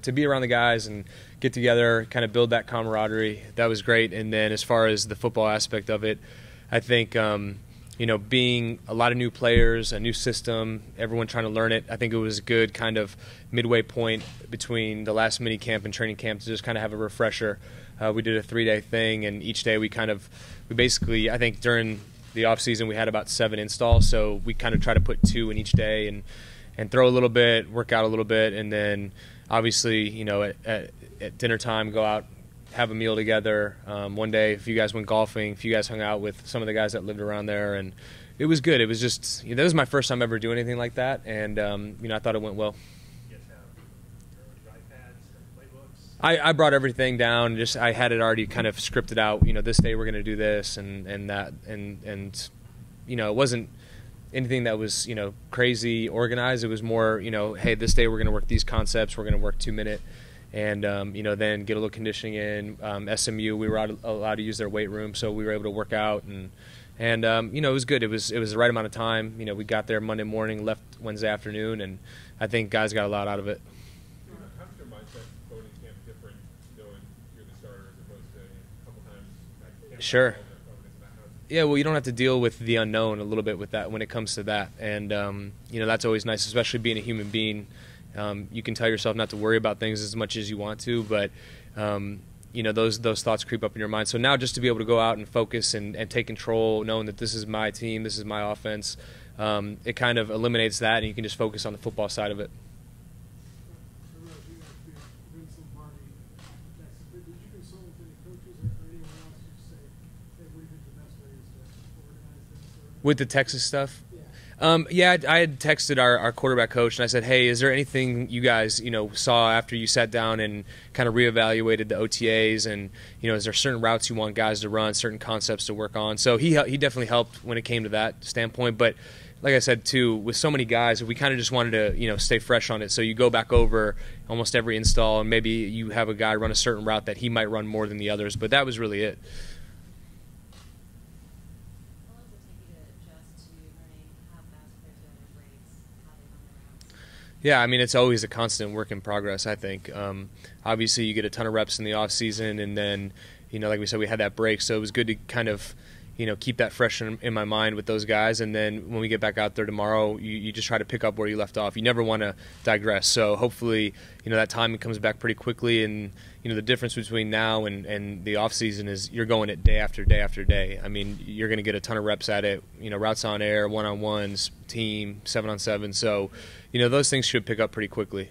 to be around the guys and get together, kind of build that camaraderie, that was great. And then as far as the football aspect of it, I think being a lot of new players, a new system, everyone trying to learn it, I think it was a good kind of midway point between the last mini camp and training camp to just kind of have a refresher. We did a 3-day thing, and each day we basically, I think during the off season we had about 7 installs, so we kind of try to put 2 in each day and throw a little bit, work out a little bit, and then obviously at dinner time go out, have a meal together. One day, if you guys went golfing, if you guys hung out with some of the guys that lived around there, and it was good. It was just, that was my first time ever doing anything like that, and I thought it went well. You guys have your own dry pads and playbooks? I brought everything down. I had it already kind of scripted out. This day we're going to do this and that, and it wasn't anything that was crazy organized. It was more hey, this day we're going to work these concepts. We're going to work 2-minute. And then get a little conditioning in. SMU, we were allowed to use their weight room, so we were able to work out, and it was good. It was the right amount of time. We got there Monday morning, left Wednesday afternoon, and I think guys got a lot out of it. How's your mindset going in camp different, knowing you're the starter as opposed to a couple times at camp? Sure. Yeah, well, you don't have to deal with the unknown a little bit with that when it comes to that, and that's always nice, especially being a human being. You can tell yourself not to worry about things as much as you want to, but those thoughts creep up in your mind. So now just to be able to go out and focus and take control, knowing that this is my team, this is my offense, it kind of eliminates that, and you can just focus on the football side of it. With the Texas stuff? Yeah, I had texted our quarterback coach, and I said, hey, is there anything you guys, saw after you sat down and kind of reevaluated the OTAs, and, is there certain routes you want guys to run, certain concepts to work on? So he definitely helped when it came to that standpoint. But like I said, too, with so many guys, we kind of just wanted to, stay fresh on it. So you go back over almost every install, and maybe you have a guy run a certain route that he might run more than the others. But that was really it. Yeah, I mean, it's always a constant work in progress, I think. Obviously, you get a ton of reps in the off season, and then, like we said, we had that break, so it was good to kind of, keep that fresh in my mind with those guys. And then when we get back out there tomorrow, you just try to pick up where you left off. You never want to digress. So hopefully, that timing comes back pretty quickly. And, the difference between now and the off season is you're going it day after day after day. I mean, you're going to get a ton of reps at it, routes on air, one-on-ones, team, 7-on-7. So, those things should pick up pretty quickly.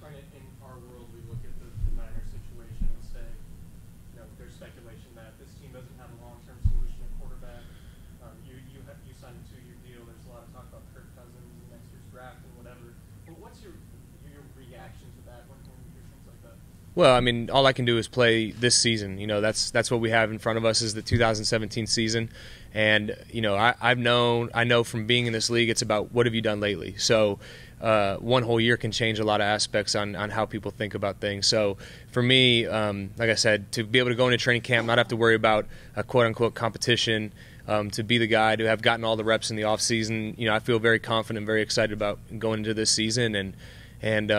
Right, in our world, we look at the Niners situation and say, there's speculation that this team doesn't have a long-term solution at quarterback. You signed a 2-year deal. There's a lot of talk about Kirk Cousins and next year's draft and whatever. But what's your reaction to that when you hear things like that? Well, I mean, all I can do is play this season. That's what we have in front of us is the 2017 season. And, I know from being in this league, it's about what have you done lately. So one whole year can change a lot of aspects on how people think about things. So for me, like I said, to be able to go into training camp, not have to worry about a quote-unquote competition, to be the guy to have gotten all the reps in the off season, I feel very confident, very excited about going into this season. And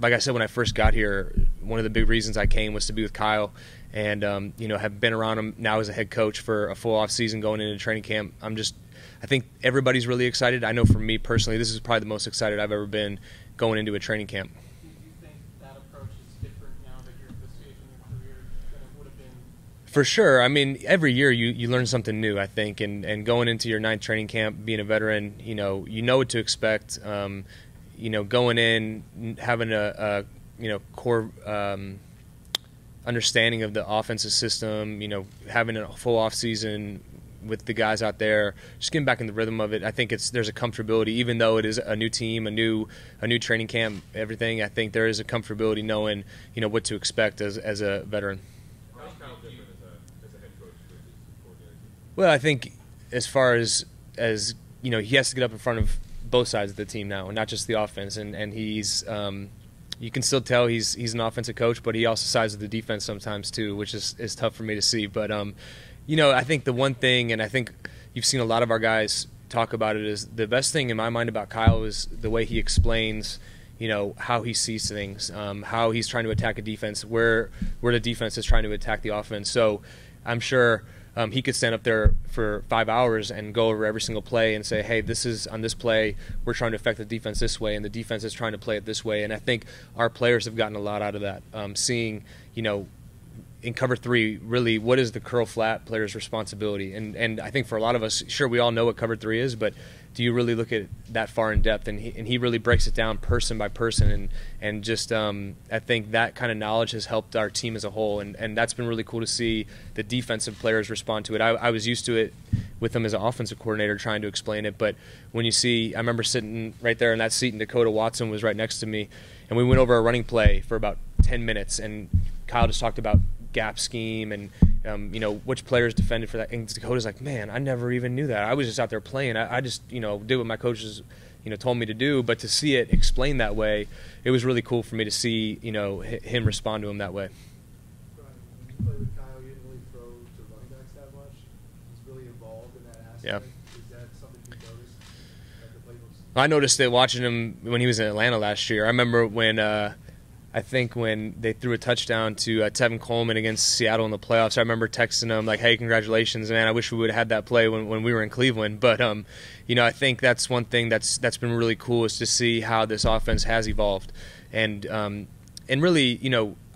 like I said, when I first got here, one of the big reasons I came was to be with Kyle, and have been around him now as a head coach for a full off season going into training camp. I think everybody's really excited. I know for me personally, this is probably the most excited I've ever been going into a training camp. Do you think that approach is different now that you're at this stage in your career than it would have been? For sure. I mean, every year you learn something new, I think, and going into your 9th training camp, being a veteran, you know what to expect. Going in, having a core understanding of the offensive system, having a full off season with the guys out there, just getting back in the rhythm of it. I think there's a comfortability, even though it is a new team, a new training camp, everything. I think there is a comfortability knowing what to expect as a veteran. How's Kyle different as a head coach versus coordinator? Well, I think as far as he has to get up in front of both sides of the team now, and not just the offense. And he's you can still tell he's an offensive coach, but he also sides with the defense sometimes too, which is tough for me to see. But I think the one thing, and I think you've seen a lot of our guys talk about it, is the best thing in my mind about Kyle is the way he explains how he sees things, how he's trying to attack a defense, where the defense is trying to attack the offense. So I'm sure he could stand up there for 5 hours and go over every single play and say, hey, this is on this play, we're trying to affect the defense this way, and the defense is trying to play it this way. And I think our players have gotten a lot out of that, seeing, in cover 3, really, what is the curl flat player's responsibility? And I think for a lot of us, sure, we all know what cover 3 is, but do you really look at that far in depth? And he really breaks it down person by person, and just I think that kind of knowledge has helped our team as a whole, and that's been really cool to see the defensive players respond to it. I was used to it with them as an offensive coordinator trying to explain it, but when you see, I remember sitting right there in that seat, and Dakota Watson was right next to me, and we went over a running play for about 10 minutes, and Kyle just talked about gap scheme and which players defended for that, and Dakota's like, man, I never even knew that. I was just out there playing. I just did what my coaches told me to do, but to see it explained that way, it was really cool for me to see him respond to him that way. Brian, when you play with Kyle, you didn't really throw to running backs that much. He's really involved in that aspect. Yeah. Is that something you noticed at the playbooks? I noticed it watching him when he was in Atlanta last year. I remember when I think when they threw a touchdown to Tevin Coleman against Seattle in the playoffs, I remember texting him like, hey, congratulations, man. I wish we would have had that play when we were in Cleveland. But, I think that's one thing that's been really cool, is to see how this offense has evolved. And really,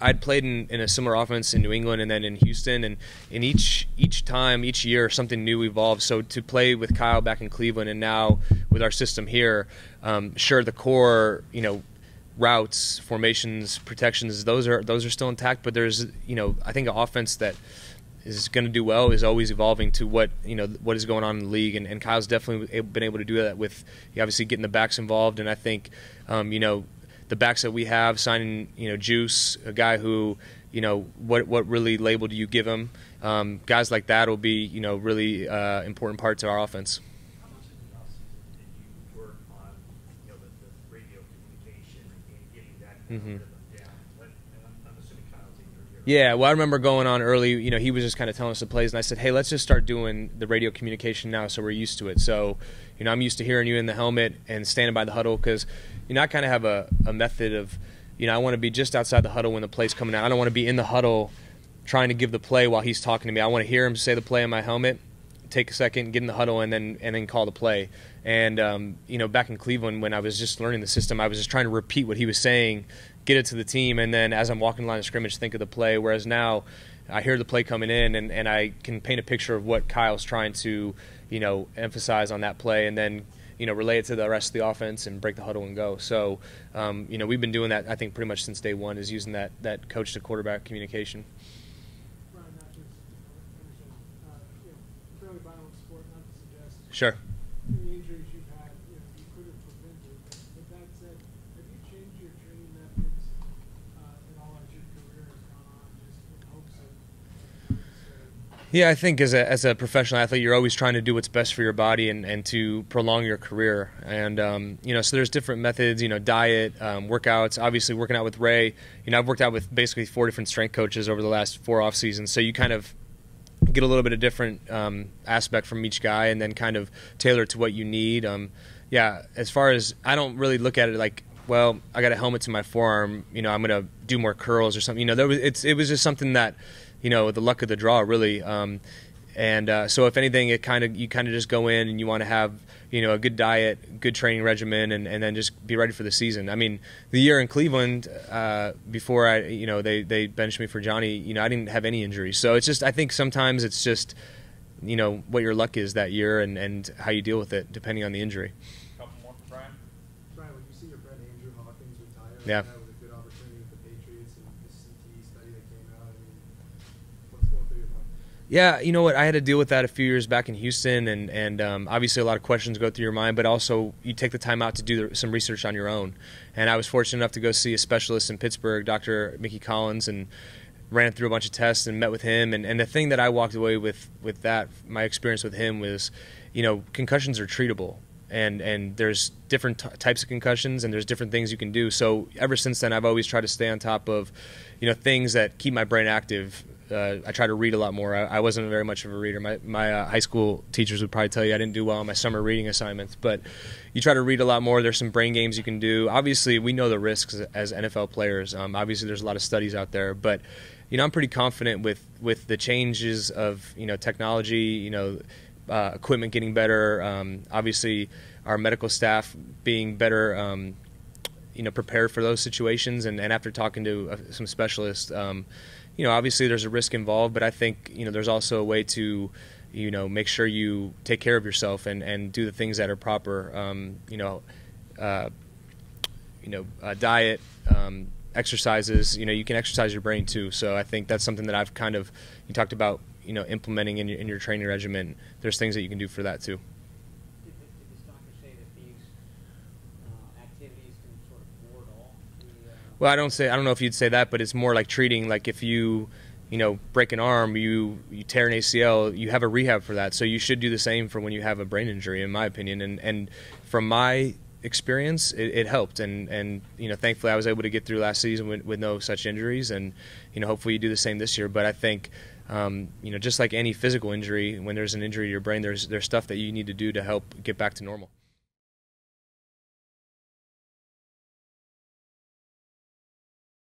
I'd played in a similar offense in New England and then in Houston, and in each year, something new evolves. So to play with Kyle back in Cleveland and now with our system here, sure, the core, routes, formations, protections, those are still intact, but there's I think an offense that is going to do well is always evolving to what is going on in the league, and Kyle's definitely been able to do that with obviously getting the backs involved. And I think the backs that we have, signing Juice, a guy who what really label do you give him, guys like that will be really important parts of our offense. Mm-hmm. Yeah, well, I remember going on early, he was just kind of telling us the plays, and I said, hey, let's just start doing the radio communication now so we're used to it. So, I'm used to hearing you in the helmet and standing by the huddle because, I kind of have a method of, I want to be just outside the huddle when the play's coming out. I don't want to be in the huddle trying to give the play while he's talking to me. I want to hear him say the play in my helmet, take a second, get in the huddle, and then call the play. And back in Cleveland when I was just learning the system, I was just trying to repeat what he was saying, get it to the team, and then as I'm walking the line of scrimmage, think of the play. Whereas now I hear the play coming in, and I can paint a picture of what Kyle's trying to emphasize on that play, and then relay it to the rest of the offense and break the huddle and go. So we've been doing that, I think, pretty much since day one, is using that coach to quarterback communication. Fairly violent sport, not to suggest Sure. any injuries you've had, you could have prevented. But that said, have you changed your training methods in all as your career has gone on, just in hopes of Yeah, I think as a professional athlete, you're always trying to do what's best for your body and to prolong your career. And so there's different methods, diet, workouts. Obviously, working out with Ray, I've worked out with basically 4 different strength coaches over the last 4 off seasons. So you kind of get a little bit of different aspect from each guy, and then kind of tailor it to what you need. As far as, I don't really look at it like, well, I got a helmet to my forearm, I'm going to do more curls or something. It was just something that, the luck of the draw, really. So if anything, you kind of just go in and you want to have, a good diet, good training regimen, and then just be ready for the season. I mean, the year in Cleveland, before they benched me for Johnny, I didn't have any injuries. So it's just, I think sometimes it's just, what your luck is that year and how you deal with it, depending on the injury. Couple more for Brian. Brian, when you see your friend Andrew Hawkins retire, Yeah. that was a good opportunity with the Patriots and the CTE study that came out. What's going through your mind? Yeah, you know what? I had to deal with that a few years back in Houston, and obviously a lot of questions go through your mind, but also you take the time out to do some research on your own. And I was fortunate enough to go see a specialist in Pittsburgh, Dr. Mickey Collins, and ran through a bunch of tests and met with him. And the thing that I walked away with that, my experience with him was, concussions are treatable. And there's different types of concussions, and there's different things you can do. So ever since then, I've always tried to stay on top of, things that keep my brain active, I try to read a lot more. I wasn't very much of a reader. My high school teachers would probably tell you I didn't do well on my summer reading assignments, but you try to read a lot more. There's some brain games you can do. Obviously, we know the risks as NFL players. Obviously, there's a lot of studies out there, but I'm pretty confident with the changes of technology, equipment getting better. Obviously, our medical staff being better, prepared for those situations. And after talking to some specialists, obviously there's a risk involved, but I think there's also a way to make sure you take care of yourself and do the things that are proper. Diet, exercises. You can exercise your brain too. So I think that's something that I've you talked about implementing in your training regimen. There's things that you can do for that too. Did this doctor say that these activities can sort of ward off the? Well, I don't know if you'd say that, but it's more like treating. Like if you break an arm, you tear an ACL, you have a rehab for that. So you should do the same for when you have a brain injury, in my opinion. And from my experience, it helped. And thankfully I was able to get through last season with no such injuries. And hopefully you do the same this year. But I think just like any physical injury, when there's an injury to your brain, there's stuff that you need to do to help get back to normal.